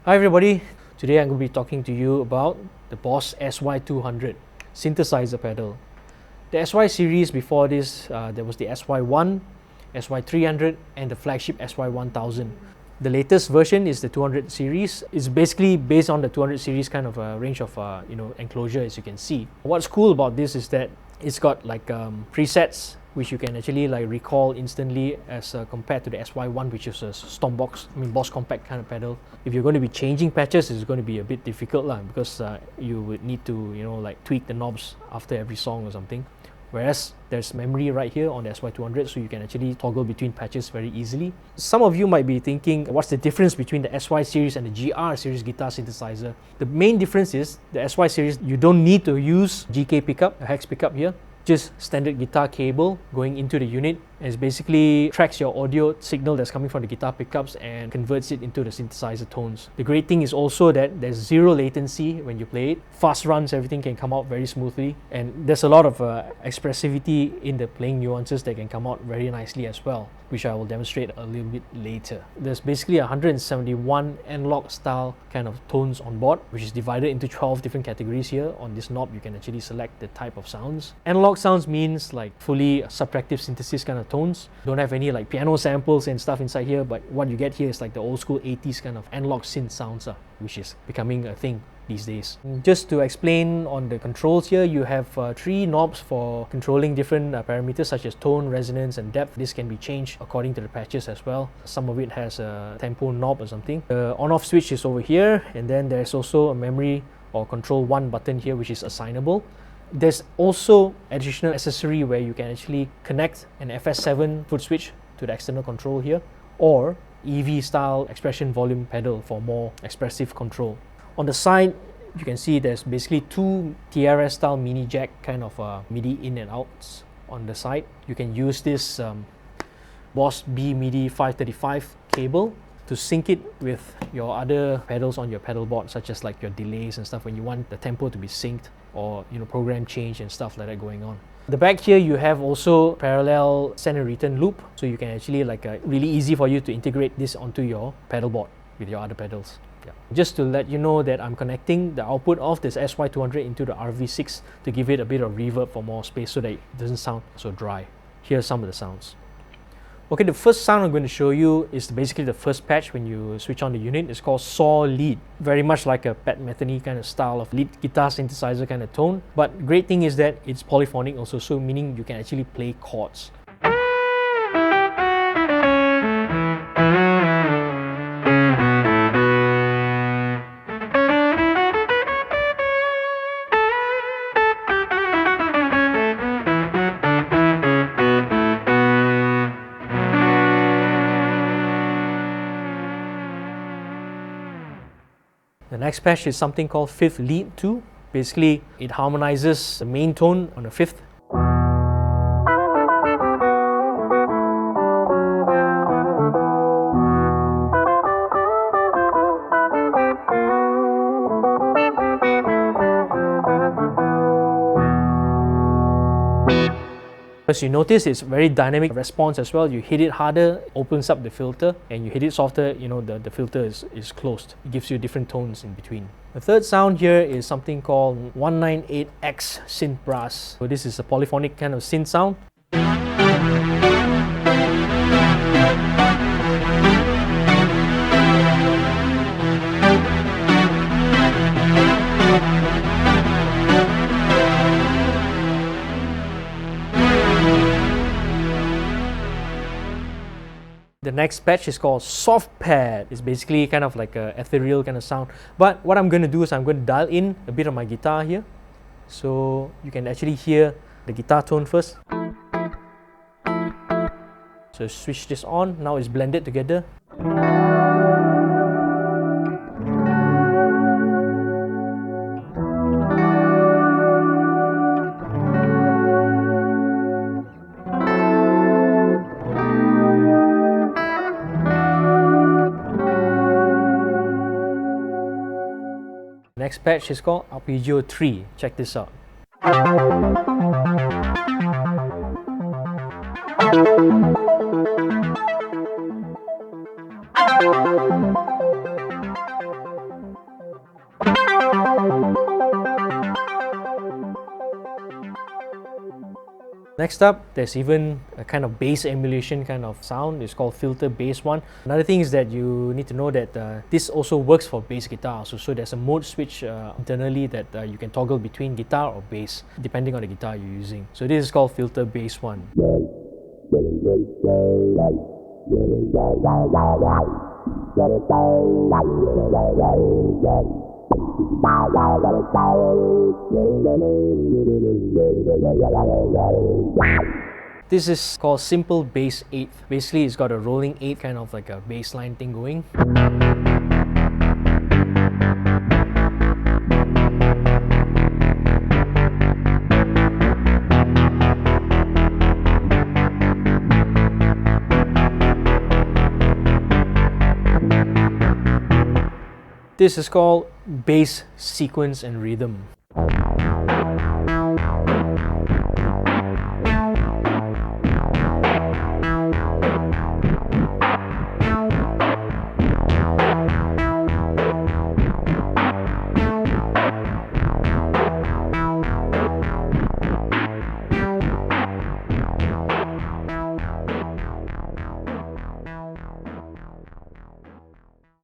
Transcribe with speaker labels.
Speaker 1: Hi everybody, today I'm going to be talking to you about the BOSS SY-200 Synthesizer pedal. The SY series before this, there was the SY-1, SY-300 and the flagship SY-1000. The latest version is the 200 series. It's basically based on the 200 series kind of range of enclosure, as you can see. What's cool about this is that it's got like presets which you can actually like recall instantly as compared to the SY-1, which is a Boss compact kind of pedal. If you're going to be changing patches, it's going to be a bit difficult because you would need to like tweak the knobs after every song or something. Whereas there's memory right here on the SY-200, so you can actually toggle between patches very easily. Some of you might be thinking, what's the difference between the SY series and the GR series guitar synthesizer? The main difference is the SY series, you don't need to use GK pickup, a hex pickup here. Just standard guitar cable going into the unit, and it basically tracks your audio signal that's coming from the guitar pickups and converts it into the synthesizer tones. The great thing is also that there's zero latency when you play it. Fast runs, everything can come out very smoothly, and there's a lot of expressivity in the playing nuances that can come out very nicely as well, which I will demonstrate a little bit later. There's basically 171 analog style kind of tones on board, which is divided into 12 different categories here. On this knob, you can actually select the type of sounds. Analog sounds means like fully subtractive synthesis kind of tones. Don't have any like piano samples and stuff inside here, but what you get here is like the old school 80s kind of analog synth sounds, which is becoming a thing these days. Just to explain on the controls here, you have 3 knobs for controlling different parameters such as tone, resonance and depth. This can be changed according to the patches as well. Some of it has a tempo knob or something. The on-off switch is over here, and then there's also a memory or control 1 button here, which is assignable. There's also additional accessory where you can actually connect an FS7 foot switch to the external control here, or EV style expression volume pedal for more expressive control. On the side, you can see there's basically 2 TRS style mini jack kind of MIDI in and outs on the side. You can use this BOSS MIDI 535 cable to sync it with your other pedals on your pedal board, such as like your delays and stuff when you want the tempo to be synced, or program change and stuff like that going on. The back here, you have also parallel send and return loop, so you can actually really easy for you to integrate this onto your pedal board with your other pedals. Just to let you know that I'm connecting the output of this SY-200 into the RV6 to give it a bit of reverb for more space so that it doesn't sound so dry. Here are some of the sounds. Okay, the first sound I'm going to show you is basically the first patch when you switch on the unit. It's called Saw Lead. Very much like a Pat Metheny kind of style of lead guitar synthesizer kind of tone. But great thing is that it's polyphonic also, so meaning you can actually play chords. The next patch is something called 5th Lead 2. Basically, it harmonizes the main tone on the 5th. As you notice, it's very dynamic response as well. You hit it harder, opens up the filter, and you hit it softer, the filter is closed. It gives you different tones in between. The third sound here is something called 198X Synth Brass. So this is a polyphonic kind of synth sound. The next patch is called Soft Pad. It's basically kind of like an ethereal kind of sound. But what I'm going to do is I'm going to dial in a bit of my guitar here, so you can actually hear the guitar tone first. So switch this on. Now it's blended together. Next patch is called Arpeggiator 3. Check this out. Next up, there's even a kind of bass emulation kind of sound. It's called filter bass one. Another thing is that you need to know that this also works for bass guitar. So there's a mode switch internally that you can toggle between guitar or bass, depending on the guitar you're using. So this is called filter bass one. This is called simple bass 8th. Basically, it's got a rolling 8, kind of like a bass line thing going. This is called bass sequence and rhythm.